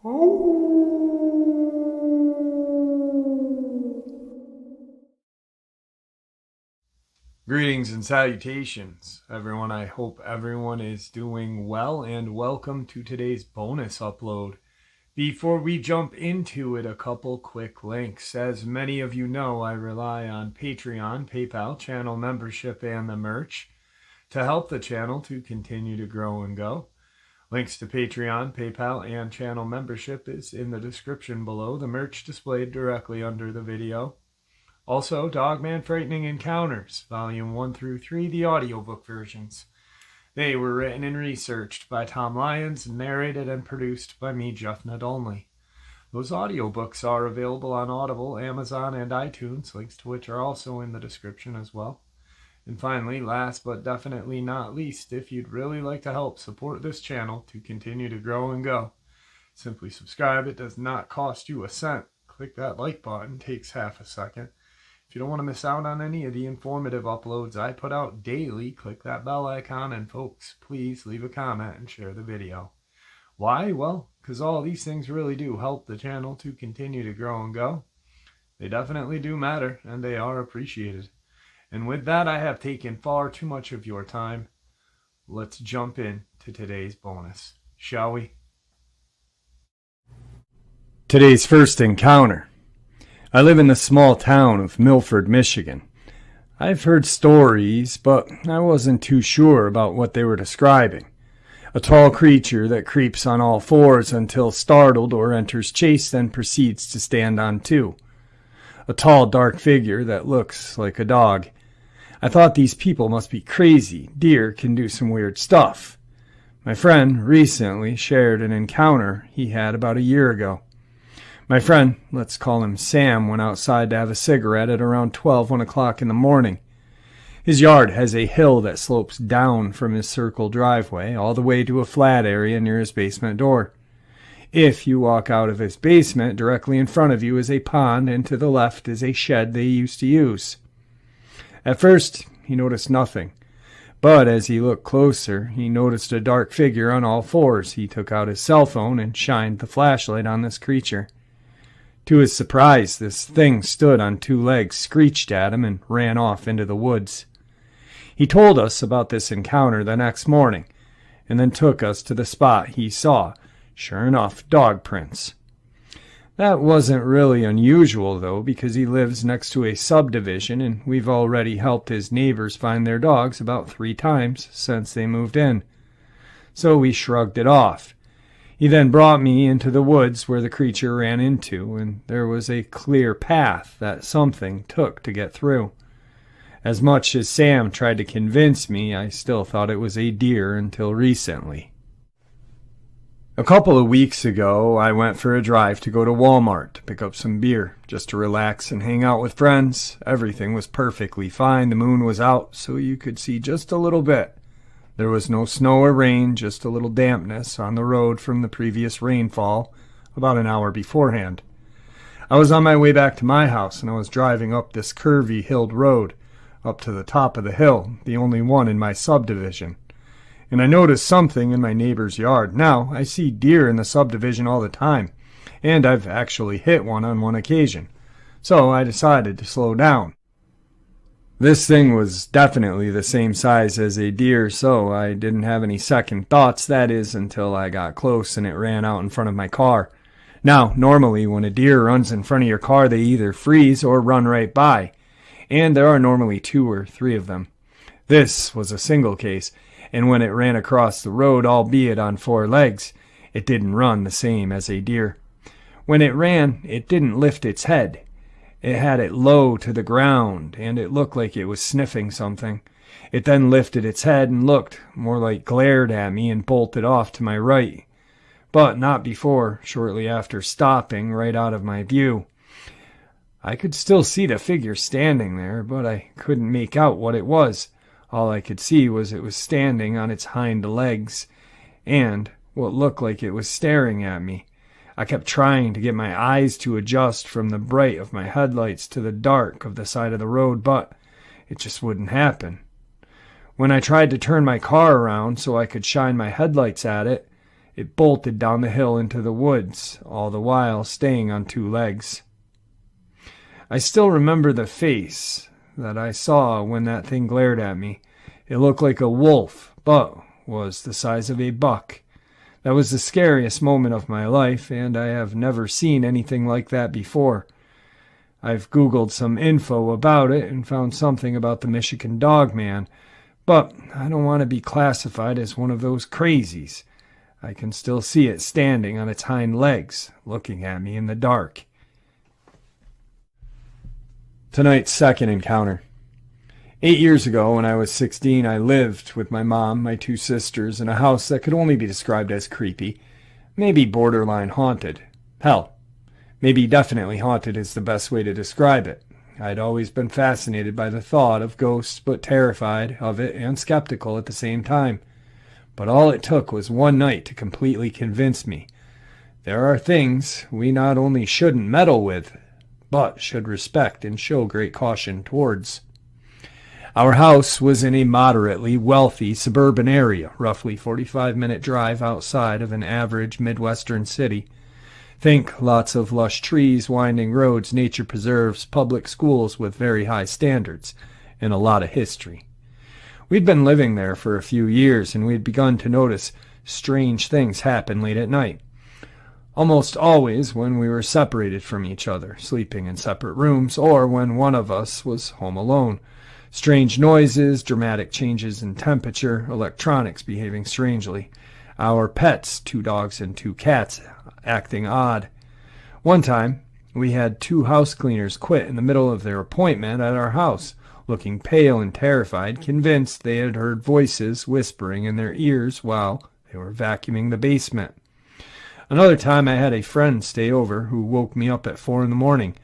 Greetings and salutations, everyone. I hope everyone is doing well, and welcome to today's bonus upload. Before we jump into it, a couple quick links. As many of you know, I rely on Patreon, PayPal, channel membership, and the merch to help the channel to continue to grow and go. Links to Patreon, PayPal, and channel membership is in the description below, the merch displayed directly under the video. Also, Dogman Frightening Encounters, Volume 1 through 3, the audiobook versions. They were written and researched by Tom Lyons, narrated and produced by me, Jeff Nadolny. Those audiobooks are available on Audible, Amazon, and iTunes, links to which are also in the description as well. And finally, last but definitely not least, if you'd really like to help support this channel to continue to grow and go, simply subscribe. It does not cost you a cent. Click that like button, takes half a second. If you don't want to miss out on any of the informative uploads I put out daily, click that bell icon, and folks, please leave a comment and share the video. Why? Well, because all these things really do help the channel to continue to grow and go. They definitely do matter, and they are appreciated. And with that, I have taken far too much of your time. Let's jump in to today's bonus, shall we? Today's first encounter. I live in the small town of Milford, Michigan. I've heard stories, but I wasn't too sure about what they were describing. A tall creature that creeps on all fours until startled or enters chase, then proceeds to stand on two. A tall, dark figure that looks like a dog. I thought these people must be crazy. Deer can do some weird stuff. My friend recently shared an encounter he had about a year ago. My friend, let's call him Sam, went outside to have a cigarette at around 1 o'clock in the morning. His yard has a hill that slopes down from his circle driveway all the way to a flat area near his basement door. If you walk out of his basement, directly in front of you is a pond, and to the left is a shed they used to use. At first, he noticed nothing, but as he looked closer, he noticed a dark figure on all fours. He took out his cell phone and shined the flashlight on this creature. To his surprise, this thing stood on two legs, screeched at him, and ran off into the woods. He told us about this encounter the next morning, and then took us to the spot he saw. Sure enough, dog prints. That wasn't really unusual, though, because he lives next to a subdivision, and we've already helped his neighbors find their dogs about 3 times since they moved in. So we shrugged it off. He then brought me into the woods where the creature ran into, and there was a clear path that something took to get through. As much as Sam tried to convince me, I still thought it was a deer until recently. A couple of weeks ago, I went for a drive to go to Walmart to pick up some beer, just to relax and hang out with friends. Everything was perfectly fine. The moon was out, so you could see just a little bit. There was no snow or rain, just a little dampness on the road from the previous rainfall about an hour beforehand. I was on my way back to my house, and I was driving up this curvy hilled road, up to the top of the hill, the only one in my subdivision. And I noticed something in my neighbor's yard. Now, I see deer in the subdivision all the time, and I've actually hit one on one occasion. So I decided to slow down. This thing was definitely the same size as a deer, so I didn't have any second thoughts, that is, until I got close and it ran out in front of my car. Now, normally when a deer runs in front of your car, they either freeze or run right by, and there are normally 2 or 3 of them. This was a single case, and when it ran across the road, albeit on 4 legs, it didn't run the same as a deer. When it ran, it didn't lift its head. It had it low to the ground, and it looked like it was sniffing something. It then lifted its head and looked, more like glared at me, and bolted off to my right. But not before, shortly after stopping right out of my view. I could still see the figure standing there, but I couldn't make out what it was. All I could see was it was standing on its hind legs, and what looked like it was staring at me. I kept trying to get my eyes to adjust from the bright of my headlights to the dark of the side of the road, but it just wouldn't happen. When I tried to turn my car around so I could shine my headlights at it, It bolted down the hill into the woods, all the while staying on two legs. I still remember the face that I saw when that thing glared at me. It looked like a wolf, but was the size of a buck. That was the scariest moment of my life, and I have never seen anything like that before. I've Googled some info about it and found something about the Michigan Dogman, but I don't want to be classified as one of those crazies. I can still see it standing on its hind legs, looking at me in the dark. Tonight's second encounter. 8 years ago, when I was 16, I lived with my mom, my two sisters, in a house that could only be described as creepy, maybe borderline haunted. Hell, maybe definitely haunted is the best way to describe it. I'd always been fascinated by the thought of ghosts, but terrified of it and skeptical at the same time. But all it took was one night to completely convince me. There are things we not only shouldn't meddle with, but should respect and show great caution towards. Our house was in a moderately wealthy suburban area, roughly 45-minute drive outside of an average Midwestern city. Think lots of lush trees, winding roads, nature preserves, public schools with very high standards, and a lot of history. We'd been living there for a few years, and we'd begun to notice strange things happen late at night. Almost always when we were separated from each other, sleeping in separate rooms, or when one of us was home alone. Strange noises, dramatic changes in temperature, electronics behaving strangely. Our pets, 2 dogs and 2 cats, acting odd. One time, we had 2 house cleaners quit in the middle of their appointment at our house, looking pale and terrified, convinced they had heard voices whispering in their ears while they were vacuuming the basement. Another time I had a friend stay over who woke me up at 4 a.m,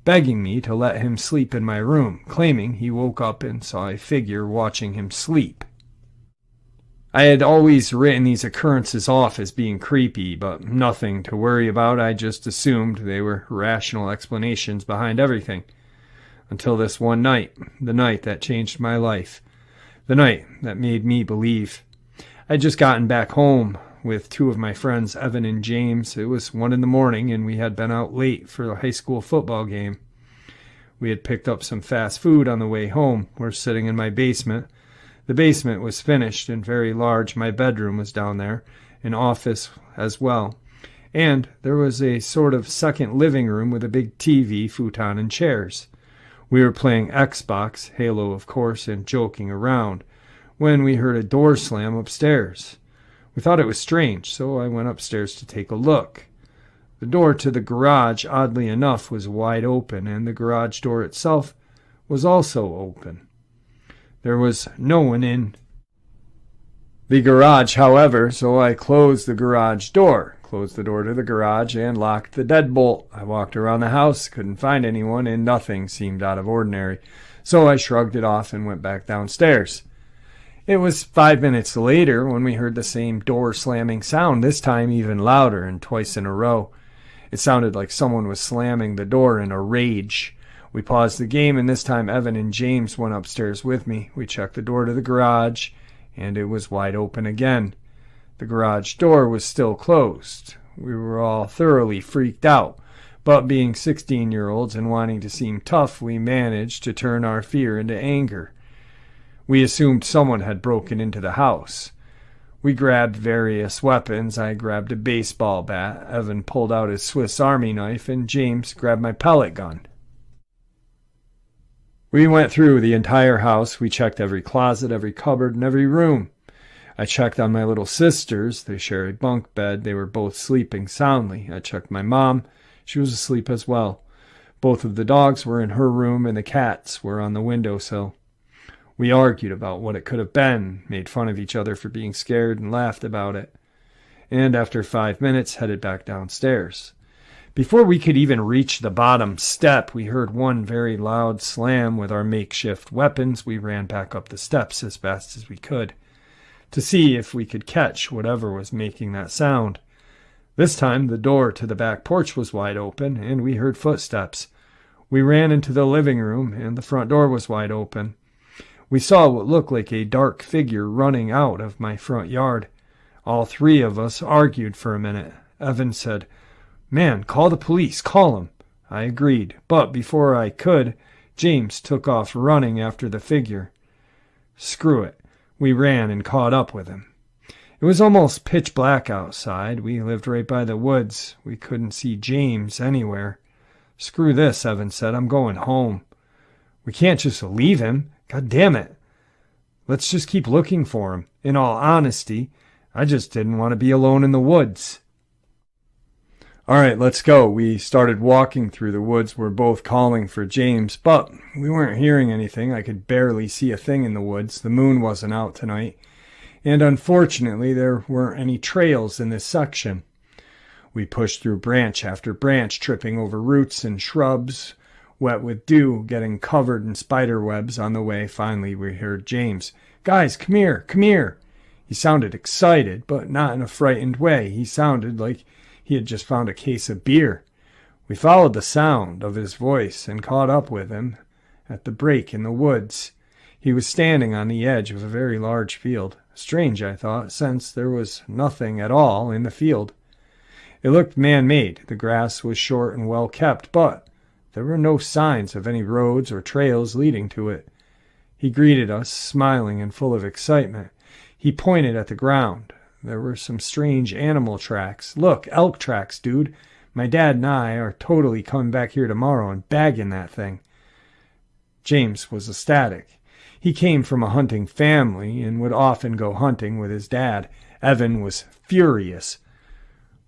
begging me to let him sleep in my room, claiming he woke up and saw a figure watching him sleep. I had always written these occurrences off as being creepy, but nothing to worry about. I just assumed they were rational explanations behind everything. Until this one night, the night that changed my life, the night that made me believe. I'd just gotten back home with 2 of my friends, Evan and James. It was 1 a.m, and we had been out late for a high school football game. We had picked up some fast food on the way home. We're sitting in my basement. The basement was finished and very large. My bedroom was down there, an office as well. And there was a sort of second living room with a big TV, futon, and chairs. We were playing Xbox, Halo of course, and joking around, when we heard a door slam upstairs. We thought it was strange, so I went upstairs to take a look. The door to the garage, oddly enough, was wide open, and the garage door itself was also open. There was no one in the garage, however, so I closed the garage door, closed the door to the garage, and locked the deadbolt. I walked around the house, couldn't find anyone, and nothing seemed out of ordinary, so I shrugged it off and went back downstairs. It was 5 minutes later when we heard the same door slamming sound, this time even louder and twice in a row. It sounded like someone was slamming the door in a rage. We paused the game, and this time Evan and James went upstairs with me. We checked the door to the garage, and it was wide open again. The garage door was still closed. We were all thoroughly freaked out, but being 16-year-olds and wanting to seem tough, we managed to turn our fear into anger. We assumed someone had broken into the house. We grabbed various weapons. I grabbed a baseball bat, Evan pulled out his Swiss Army knife, and James grabbed my pellet gun. We went through the entire house. We checked every closet, every cupboard, and every room. I checked on my little sisters. They share a bunk bed. They were both sleeping soundly. I checked my mom. She was asleep as well. Both of the dogs were in her room, and the cats were on the windowsill. We argued about what it could have been, made fun of each other for being scared, and laughed about it. And after 5 minutes, headed back downstairs. Before we could even reach the bottom step, we heard one very loud slam. With our makeshift weapons, we ran back up the steps as fast as we could, to see if we could catch whatever was making that sound. This time, the door to the back porch was wide open, and we heard footsteps. We ran into the living room, and the front door was wide open. We saw what looked like a dark figure running out of my front yard. All three of us argued for a minute. Evan said, "Man, call the police, call 'em." I agreed, but before I could, James took off running after the figure. Screw it. We ran and caught up with him. It was almost pitch black outside. We lived right by the woods. We couldn't see James anywhere. "Screw this," Evan said. "I'm going home." "We can't just leave him. God damn it. Let's just keep looking for him. In all honesty, I just didn't want to be alone in the woods." "All right, let's go." We started walking through the woods. We're both calling for James, but we weren't hearing anything. I could barely see a thing in the woods. The moon wasn't out tonight, and unfortunately there weren't any trails in this section. We pushed through branch after branch, tripping over roots and shrubs, wet with dew, getting covered in spider webs on the way. Finally we heard James. "Guys, come here, come here." He sounded excited, but not in a frightened way. He sounded like he had just found a case of beer. We followed the sound of his voice and caught up with him at the break in the woods. He was standing on the edge of a very large field. Strange, I thought, since there was nothing at all in the field. It looked man-made. The grass was short and well kept, but there were no signs of any roads or trails leading to it. He greeted us, smiling and full of excitement. He pointed at the ground. There were some strange animal tracks. "Look, elk tracks, dude. My dad and I are totally coming back here tomorrow and bagging that thing." James was ecstatic. He came from a hunting family and would often go hunting with his dad. Evan was furious.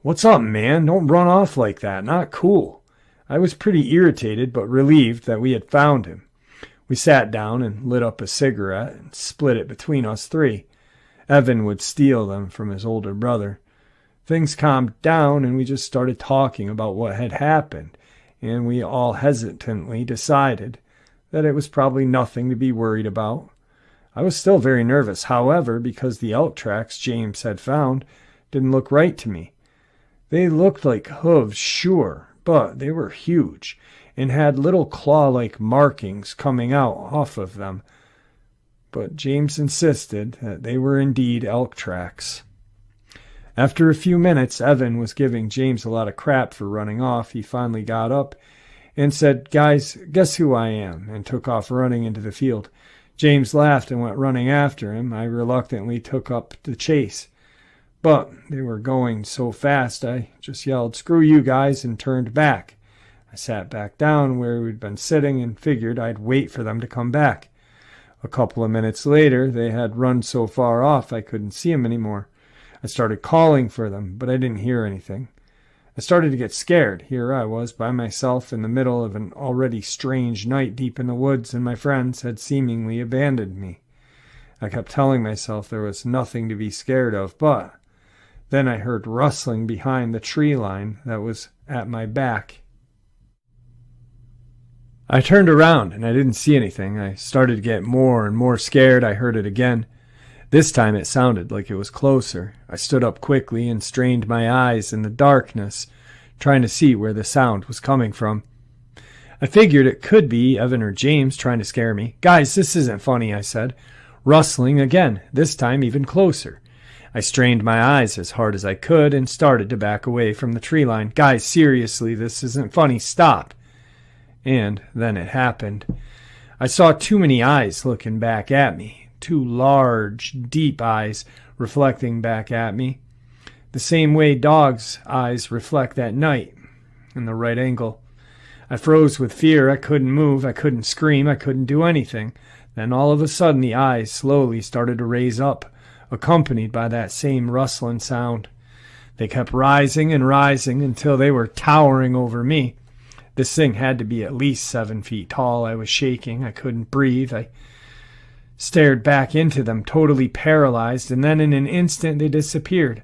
"What's up, man? Don't run off like that. Not cool." I was pretty irritated but relieved that we had found him. We sat down and lit up a cigarette and split it between us three. Evan would steal them from his older brother. Things calmed down and we just started talking about what had happened, and we all hesitantly decided that it was probably nothing to be worried about. I was still very nervous, however, because the elk tracks James had found didn't look right to me. They looked like hooves, sure, but they were huge and had little claw-like markings coming out off of them. But James insisted that they were indeed elk tracks. After a few minutes, Evan was giving James a lot of crap for running off. He finally got up and said, "Guys, guess who I am?" and took off running into the field. James laughed and went running after him. I reluctantly took up the chase. But they were going so fast, I just yelled, "Screw you guys," and turned back. I sat back down where we'd been sitting and figured I'd wait for them to come back. A couple of minutes later, they had run so far off I couldn't see them anymore. I started calling for them, but I didn't hear anything. I started to get scared. Here I was by myself in the middle of an already strange night deep in the woods, and my friends had seemingly abandoned me. I kept telling myself there was nothing to be scared of, but then I heard rustling behind the tree line that was at my back. I turned around and I didn't see anything. I started to get more and more scared. I heard it again. This time it sounded like it was closer. I stood up quickly and strained my eyes in the darkness, trying to see where the sound was coming from. I figured it could be Evan or James trying to scare me. "Guys, this isn't funny," I said. Rustling again, this time even closer. I strained my eyes as hard as I could and started to back away from the tree line. "Guys, seriously, this isn't funny. Stop." And then it happened. I saw too many eyes looking back at me. 2 large, deep eyes reflecting back at me. The same way dogs' eyes reflect at night, in the right angle. I froze with fear. I couldn't move. I couldn't scream. I couldn't do anything. Then all of a sudden the eyes slowly started to raise up, accompanied by that same rustling sound. They kept rising and rising until they were towering over me. This thing had to be at least 7 feet tall. I was shaking. I couldn't breathe. I stared back into them, totally paralyzed, and then in an instant they disappeared.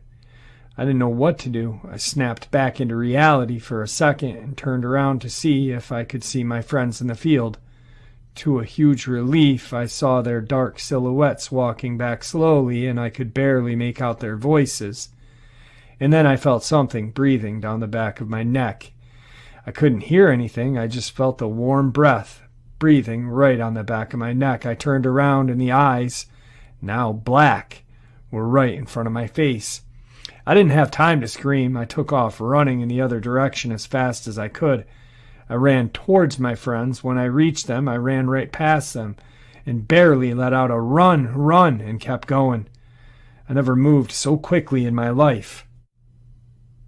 I didn't know what to do. I snapped back into reality for a second and turned around to see if I could see my friends in the field. To a huge relief, I saw their dark silhouettes walking back slowly, and I could barely make out their voices. And then I felt something breathing down the back of my neck. I couldn't hear anything. I just felt the warm breath breathing right on the back of my neck. I turned around and the eyes, now black, were right in front of my face. I didn't have time to scream. I took off running in the other direction as fast as I could. I ran towards my friends. When I reached them, I ran right past them and barely let out a run, run, and kept going. I never moved so quickly in my life.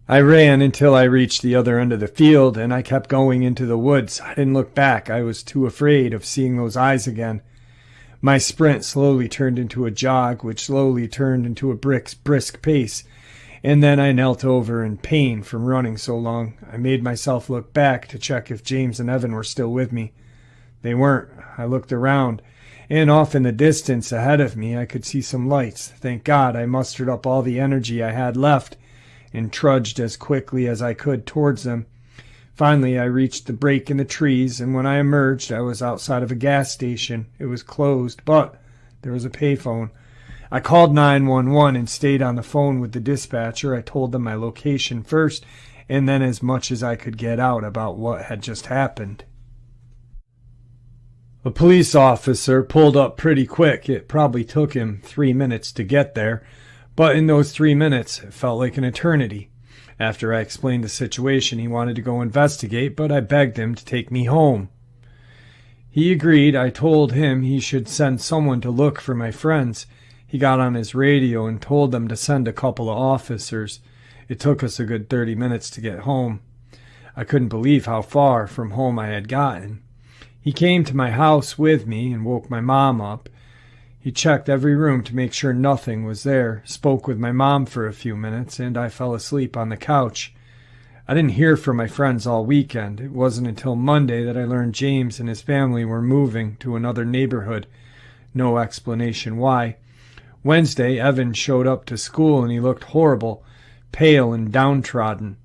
I ran until I reached the other end of the field, and I kept going into the woods. I didn't look back. I was too afraid of seeing those eyes again. My sprint slowly turned into a jog, which slowly turned into a brisk pace, and then I knelt over in pain from running so long. I made myself look back to check if James and Evan were still with me. They weren't. I looked around, and off in the distance ahead of me I could see some lights. Thank God I mustered up all the energy I had left and trudged as quickly as I could towards them. Finally, I reached the break in the trees, and when I emerged, I was outside of a gas station. It was closed, but there was a payphone. I called 911 and stayed on the phone with the dispatcher. I told them my location first, and then as much as I could get out about what had just happened. A police officer pulled up pretty quick. It probably took him 3 minutes to get there, but in those 3 minutes, it felt like an eternity. After I explained the situation, he wanted to go investigate, but I begged him to take me home. He agreed. I told him he should send someone to look for my friends. He got on his radio and told them to send a couple of officers. It took us a good 30 minutes to get home. I couldn't believe how far from home I had gotten. He came to my house with me and woke my mom up. He checked every room to make sure nothing was there, spoke with my mom for a few minutes, and I fell asleep on the couch. I didn't hear from my friends all weekend. It wasn't until Monday that I learned James and his family were moving to another neighborhood. No explanation why. Wednesday, Evan showed up to school and he looked horrible, pale and downtrodden.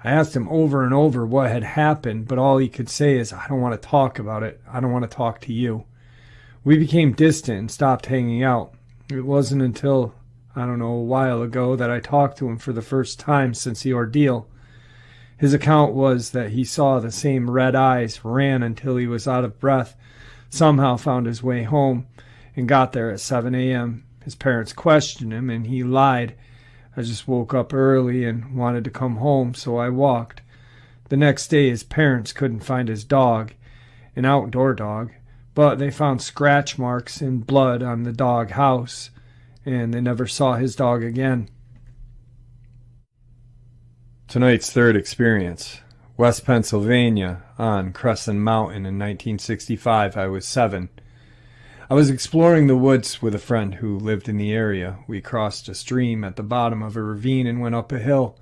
I asked him over and over what had happened, but all he could say is, "I don't want to talk about it. I don't want to talk to you." We became distant and stopped hanging out. It wasn't until, a while ago that I talked to him for the first time since the ordeal. His account was that he saw the same red eyes, ran until he was out of breath, somehow found his way home, and got there at 7 a.m. His parents questioned him, and he lied. I just woke up early and wanted to come home, so I walked. The next day his parents couldn't find his dog, an outdoor dog, but they found scratch marks and blood on the dog house, and they never saw his dog again. Tonight's third experience. West Pennsylvania, on Crescent Mountain in 1965. I was 7. I was exploring the woods with a friend who lived in the area. We crossed a stream at the bottom of a ravine and went up a hill.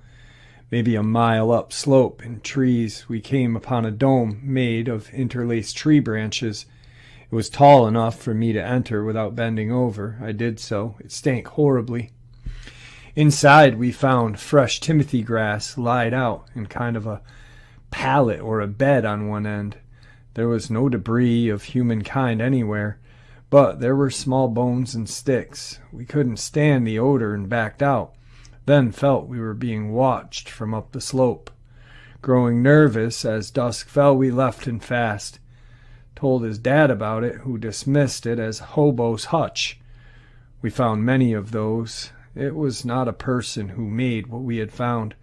Maybe a mile up slope in trees, we came upon a dome made of interlaced tree branches. It was tall enough for me to enter without bending over. I did so. It stank horribly. Inside we found fresh timothy grass lied out in kind of a pallet or a bed on one end. There was no debris of humankind anywhere, but there were small bones and sticks. We couldn't stand the odor and backed out, then felt we were being watched from up the slope. Growing nervous as dusk fell, we left and fast. Told his dad about it, who dismissed it as hobo's hutch. We found many of those. It was not a person who made what we had found.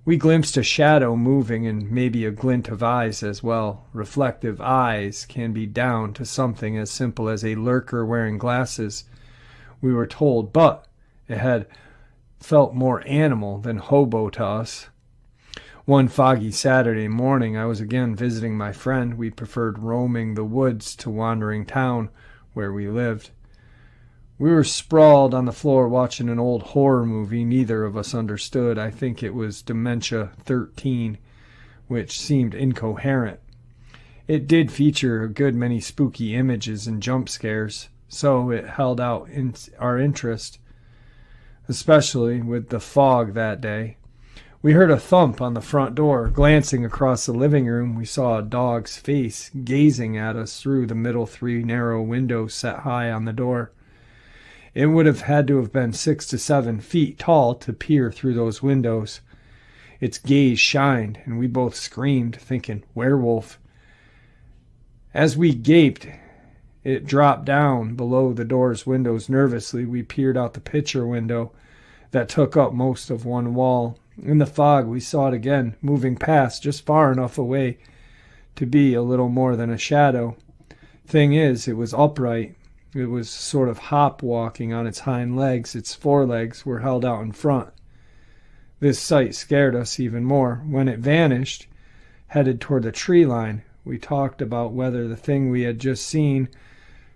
We glimpsed a shadow moving and maybe a glint of eyes as well. Reflective eyes can be down to something as simple as a lurker wearing glasses, we were told, but it had felt more animal than hobo to us. One foggy Saturday morning, I was again visiting my friend. We preferred roaming the woods to wandering town where we lived. We were sprawled on the floor watching an old horror movie neither of us understood. I think it was Dementia 13, which seemed incoherent. It did feature a good many spooky images and jump scares, so it held out our interest, especially with the fog that day. We heard a thump on the front door. Glancing across the living room, we saw a dog's face gazing at us through the middle 3 narrow windows set high on the door. It would have had to have been 6 to 7 feet tall to peer through those windows. Its gaze shined, and we both screamed, thinking, werewolf. As we gaped, it dropped down below the door's windows nervously. We peered out the picture window. that took up most of one wall. In the fog, we saw it again, moving past just far enough away to be a little more than a shadow. Thing is, it was upright. It was sort of hop walking on its hind legs. Its forelegs were held out in front. This sight scared us even more. When it vanished, headed toward the tree line, we talked about whether the thing we had just seen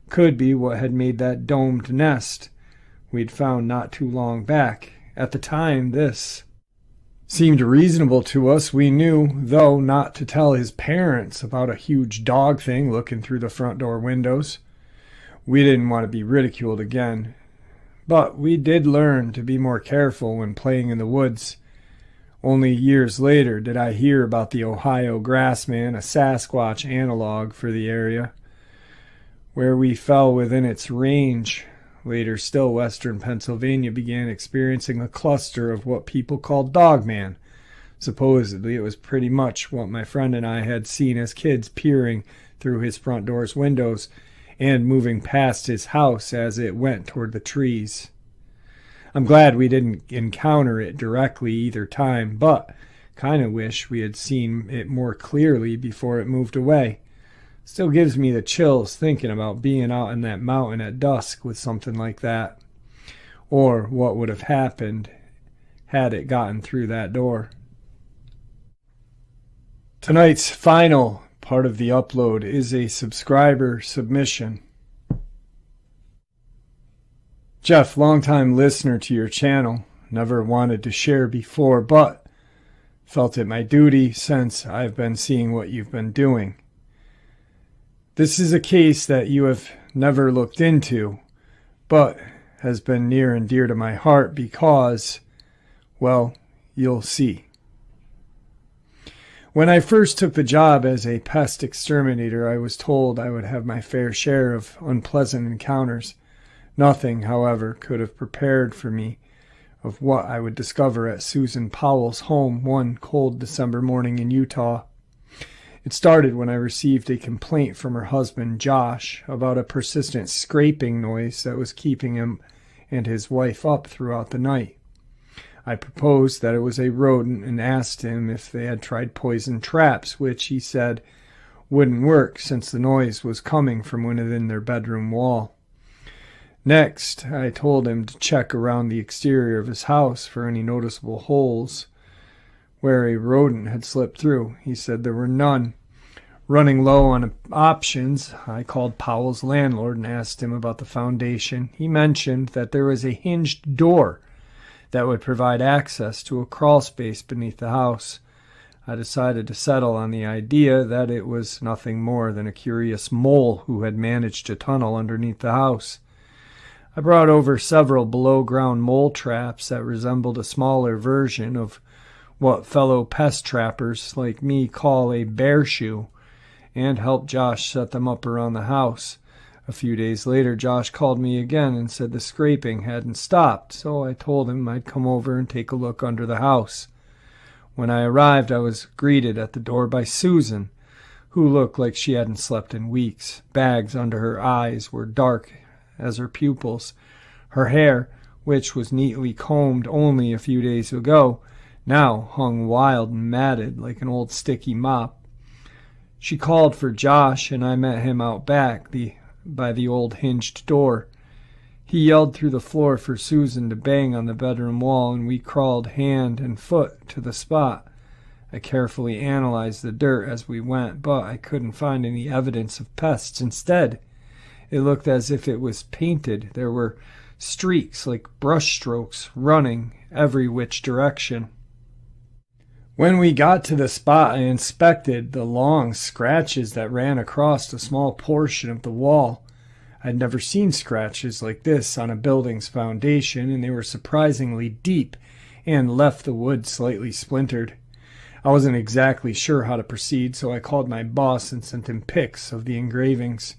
could be what had made that domed nest we'd found not too long back. At the time, this seemed reasonable to us. We knew, though, not to tell his parents about a huge dog thing looking through the front door windows. We didn't want to be ridiculed again, but we did learn to be more careful when playing in the woods. Only years later did I hear about the Ohio grassman, a Sasquatch analog for the area, where we fell within its range. Later still, western Pennsylvania began experiencing a cluster of what people called Dogman. Supposedly it was pretty much what my friend and I had seen as kids, peering through his front door's windows and moving past his house as it went toward the trees. I'm glad we didn't encounter it directly either time, but kind of wish we had seen it more clearly before it moved away. Still gives me the chills thinking about being out in that mountain at dusk with something like that, or what would have happened had it gotten through that door. Tonight's final part of the upload is a subscriber submission. Jeff, longtime listener to your channel, never wanted to share before, but felt it my duty since I've been seeing what you've been doing. This is a case that you have never looked into, but has been near and dear to my heart because, well, you'll see. When I first took the job as a pest exterminator, I was told I would have my fair share of unpleasant encounters. Nothing, however, could have prepared for me of what I would discover at Susan Powell's home one cold December morning in Utah. It started when I received a complaint from her husband, Josh, about a persistent scraping noise that was keeping him and his wife up throughout the night. I proposed that it was a rodent and asked him if they had tried poison traps, which he said wouldn't work since the noise was coming from within their bedroom wall. Next, I told him to check around the exterior of his house for any noticeable holes where a rodent had slipped through. He said there were none. Running low on options, I called Powell's landlord and asked him about the foundation. He mentioned that there was a hinged door that would provide access to a crawl space beneath the house. I decided to settle on the idea that it was nothing more than a curious mole who had managed to tunnel underneath the house. I brought over several below-ground mole traps that resembled a smaller version of what fellow pest trappers like me call a bear shoe, and helped Josh set them up around the house. A few days later, Josh called me again and said the scraping hadn't stopped, so I told him I'd come over and take a look under the house. When I arrived, I was greeted at the door by Susan, who looked like she hadn't slept in weeks. Bags under her eyes were dark as her pupils. Her hair, which was neatly combed only a few days ago, now hung wild and matted like an old sticky mop. She called for Josh, and I met him out back by the old hinged door. He yelled through the floor for Susan to bang on the bedroom wall, and we crawled hand and foot to the spot. I carefully analyzed the dirt as we went, but I couldn't find any evidence of pests. Instead, it looked as if it was painted. There were streaks like brush strokes running every which direction. When we got to the spot, I inspected the long scratches that ran across a small portion of the wall. I'd never seen scratches like this on a building's foundation, and they were surprisingly deep and left the wood slightly splintered. I wasn't exactly sure how to proceed, so I called my boss and sent him pics of the engravings.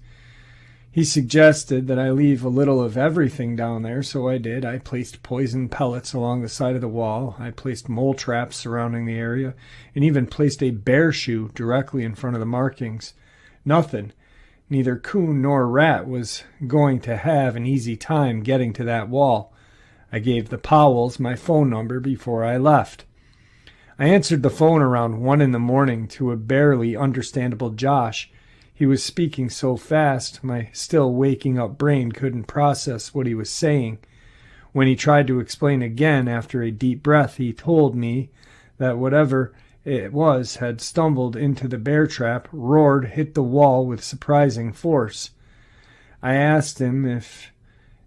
He suggested that I leave a little of everything down there, so I did. I placed poison pellets along the side of the wall. I placed mole traps surrounding the area, and even placed a bear shoe directly in front of the markings. Nothing, neither coon nor rat, was going to have an easy time getting to that wall. I gave the Powells my phone number before I left. I answered the phone around 1 in the morning to a barely understandable Josh. He was speaking so fast, my still waking up brain couldn't process what he was saying. When he tried to explain again after a deep breath, he told me that whatever it was had stumbled into the bear trap, roared, hit the wall with surprising force. I asked him if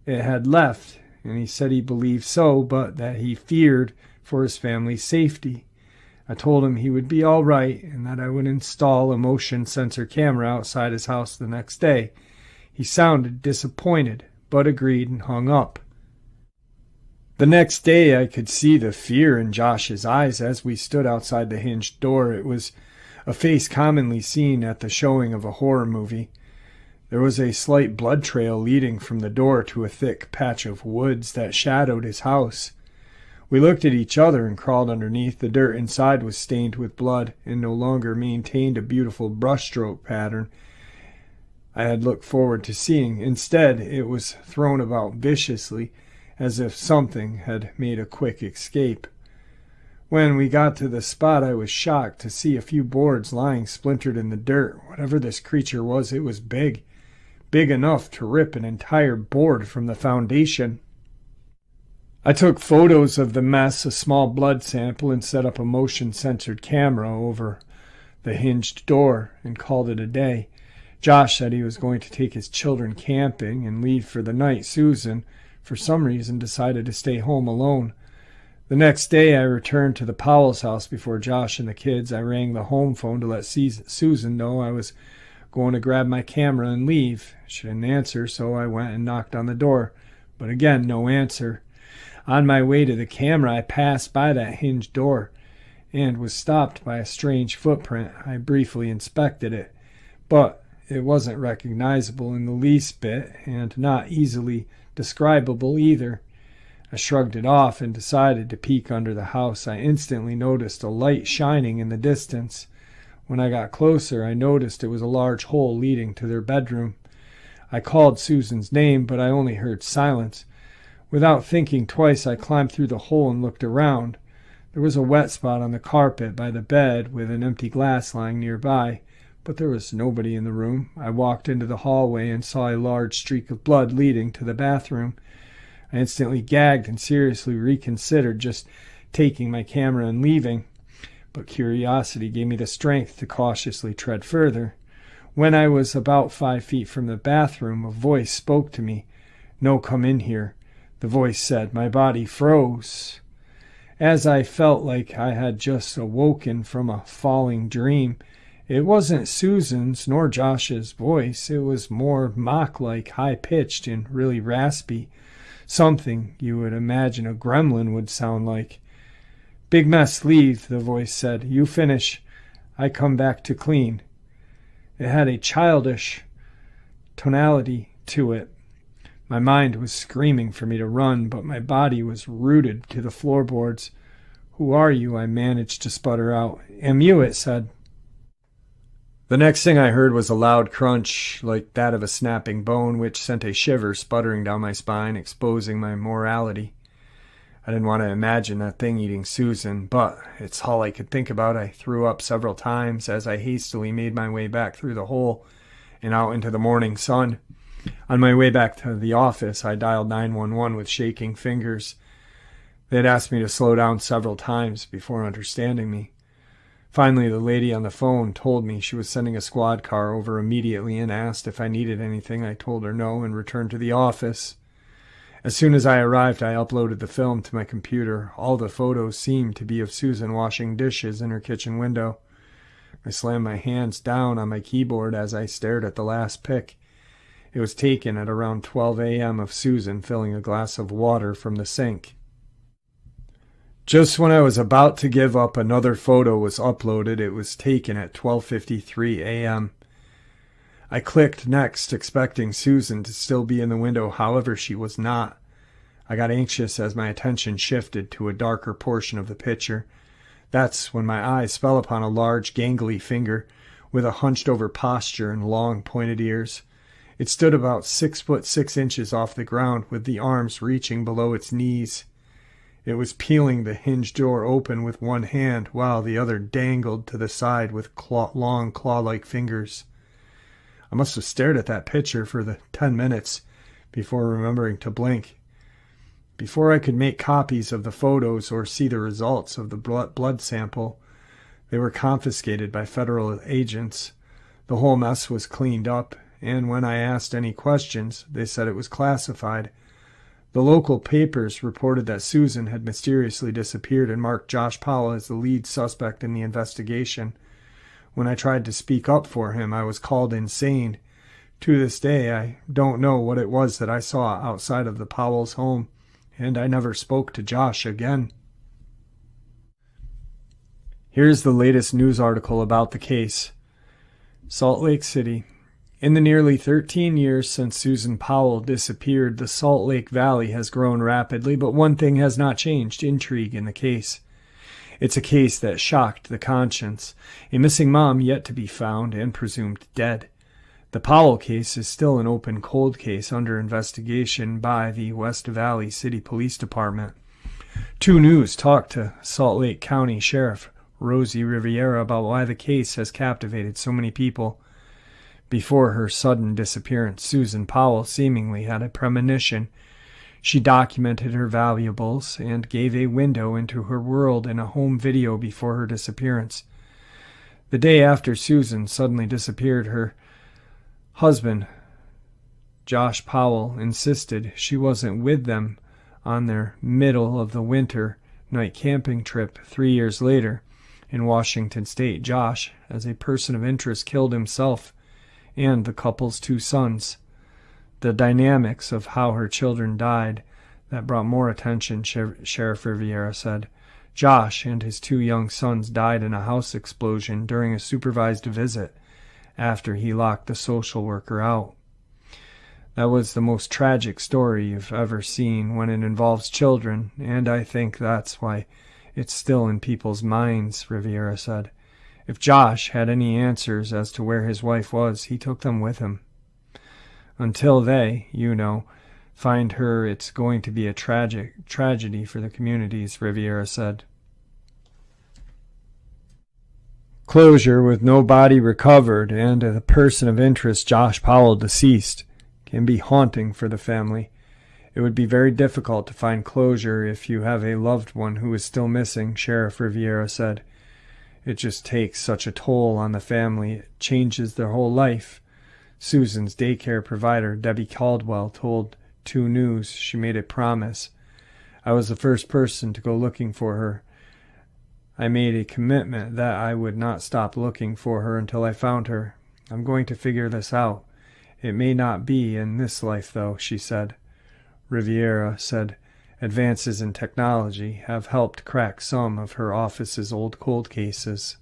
it had left, and he said he believed so, but that he feared for his family's safety. I told him he would be all right and that I would install a motion sensor camera outside his house the next day. He sounded disappointed, but agreed and hung up. The next day I could see the fear in Josh's eyes as we stood outside the hinged door. It was a face commonly seen at the showing of a horror movie. There was a slight blood trail leading from the door to a thick patch of woods that shadowed his house. We looked at each other and crawled underneath. The dirt inside was stained with blood and no longer maintained a beautiful brushstroke pattern I had looked forward to seeing. Instead, it was thrown about viciously, as if something had made a quick escape. When we got to the spot, I was shocked to see a few boards lying splintered in the dirt. Whatever this creature was, it was big enough to rip an entire board from the foundation. I took photos of the mess, a small blood sample, and set up a motion-censored camera over the hinged door and called it a day. Josh said he was going to take his children camping and leave for the night. Susan, for some reason, decided to stay home alone. The next day I returned to the Powell's house before Josh and the kids. I rang the home phone to let Susan know I was going to grab my camera and leave. She didn't answer, so I went and knocked on the door. But again, no answer. On my way to the camera, I passed by that hinged door and was stopped by a strange footprint. I briefly inspected it, but it wasn't recognizable in the least bit and not easily describable either. I shrugged it off and decided to peek under the house. I instantly noticed a light shining in the distance. When I got closer, I noticed it was a large hole leading to their bedroom. I called Susan's name, but I only heard silence. Without thinking twice, I climbed through the hole and looked around. There was a wet spot on the carpet by the bed with an empty glass lying nearby, but there was nobody in the room. I walked into the hallway and saw a large streak of blood leading to the bathroom. I instantly gagged and seriously reconsidered just taking my camera and leaving, but curiosity gave me the strength to cautiously tread further. When I was about 5 feet from the bathroom, a voice spoke to me. "No, come in here," the voice said. My body froze, as I felt like I had just awoken from a falling dream. It wasn't Susan's nor Josh's voice. It was more mock-like, high-pitched, and really raspy. Something you would imagine a gremlin would sound like. "Big mess, leave," the voice said. "You finish. I come back to clean." It had a childish tonality to it. My mind was screaming for me to run, but my body was rooted to the floorboards. "Who are you?" I managed to sputter out. "Am you?" it said. The next thing I heard was a loud crunch, like that of a snapping bone, which sent a shiver sputtering down my spine, exposing my morality. I didn't want to imagine that thing eating Susan, but it's all I could think about. I threw up several times as I hastily made my way back through the hole and out into the morning sun. On my way back to the office, I dialed 911 with shaking fingers. They had asked me to slow down several times before understanding me. Finally, the lady on the phone told me she was sending a squad car over immediately and asked if I needed anything. I told her no and returned to the office. As soon as I arrived, I uploaded the film to my computer. All the photos seemed to be of Susan washing dishes in her kitchen window. I slammed my hands down on my keyboard as I stared at the last pic. It was taken at around 12 a.m. of Susan filling a glass of water from the sink. Just when I was about to give up, another photo was uploaded. It was taken at 12:53 a.m. I clicked next, expecting Susan to still be in the window. However, she was not. I got anxious as my attention shifted to a darker portion of the picture. That's when my eyes fell upon a large, gangly finger with a hunched-over posture and long, pointed ears. It stood about 6 foot 6 inches off the ground, with the arms reaching below its knees. It was peeling the hinged door open with one hand, while the other dangled to the side with long claw-like fingers. I must have stared at that picture for the 10 minutes before remembering to blink. Before I could make copies of the photos or see the results of the blood sample, they were confiscated by federal agents. The whole mess was cleaned up, and when I asked any questions, they said it was classified. The local papers reported that Susan had mysteriously disappeared and marked Josh Powell as the lead suspect in the investigation. When I tried to speak up for him, I was called insane. To this day, I don't know what it was that I saw outside of the Powell's home, and I never spoke to Josh again. Here's the latest news article about the case. Salt Lake City. In the nearly 13 years since Susan Powell disappeared, the Salt Lake Valley has grown rapidly, but one thing has not changed: intrigue in the case. It's a case that shocked the conscience. A missing mom yet to be found and presumed dead. The Powell case is still an open cold case under investigation by the West Valley City Police Department. 2 News talked to Salt Lake County Sheriff Rosie Riviera about why the case has captivated so many people. Before her sudden disappearance, Susan Powell seemingly had a premonition. She documented her valuables and gave a window into her world in a home video before her disappearance. The day after Susan suddenly disappeared, her husband, Josh Powell, insisted she wasn't with them on their middle-of-the-winter night camping trip 3 years later. In Washington State, Josh, as a person of interest, killed himself and the couple's 2 sons. The dynamics of how her children died that brought more attention, Sheriff Riviera said. Josh and his 2 young sons died in a house explosion during a supervised visit after he locked the social worker out. That was the most tragic story you've ever seen when it involves children, and I think that's why it's still in people's minds, Riviera said. If Josh had any answers as to where his wife was, he took them with him. Until they, find her, it's going to be a tragedy for the communities, Riviera said. Closure with no body recovered and the person of interest, Josh Powell, deceased, can be haunting for the family. It would be very difficult to find closure if you have a loved one who is still missing, Sheriff Riviera said. It just takes such a toll on the family. It changes their whole life. Susan's daycare provider, Debbie Caldwell, told 2 News she made a promise. I was the first person to go looking for her. I made a commitment that I would not stop looking for her until I found her. I'm going to figure this out. It may not be in this life, though, she said. Riviera said advances in technology have helped crack some of her office's old cold cases.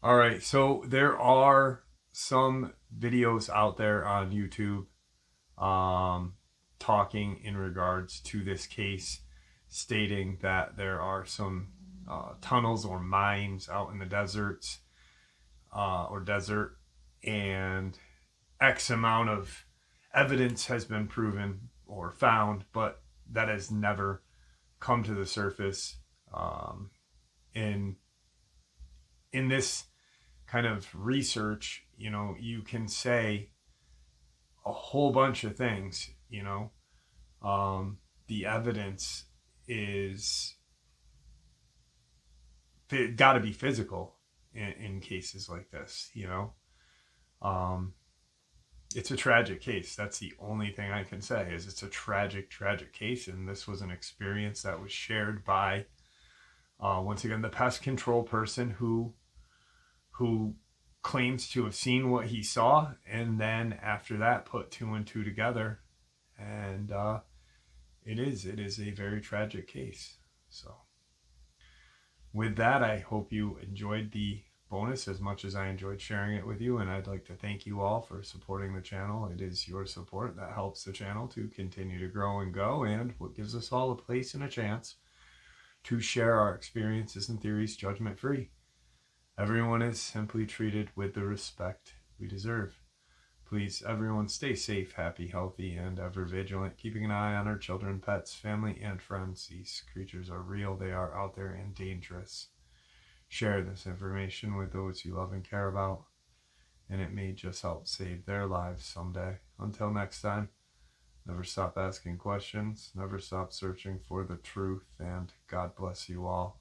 All right, so there are some videos out there on YouTube talking in regards to this case, stating that there are some tunnels or mines out in the deserts desert, and X amount of evidence has been proven or found, but that has never come to the surface. In this kind of research, you can say a whole bunch of things. The evidence is got to be physical in cases like this. It's a tragic case. That's the only thing I can say, is it's a tragic case. And this was an experience that was shared by, once again, the pest control person who claims to have seen what he saw. And then after that, put 2 and 2 together. And it is a very tragic case. So with that, I hope you enjoyed the bonus as much as I enjoyed sharing it with you, and I'd like to thank you all for supporting the channel. It is your support that helps the channel to continue to grow and go, and what gives us all a place and a chance to share our experiences and theories judgment-free. Everyone is simply treated with the respect we deserve. Please, everyone, stay safe, happy, healthy, and ever vigilant, keeping an eye on our children, pets, family, and friends. These creatures are real, they are out there and dangerous. Share this information with those you love and care about, and it may just help save their lives someday. Until next time, never stop asking questions, never stop searching for the truth, and God bless you all.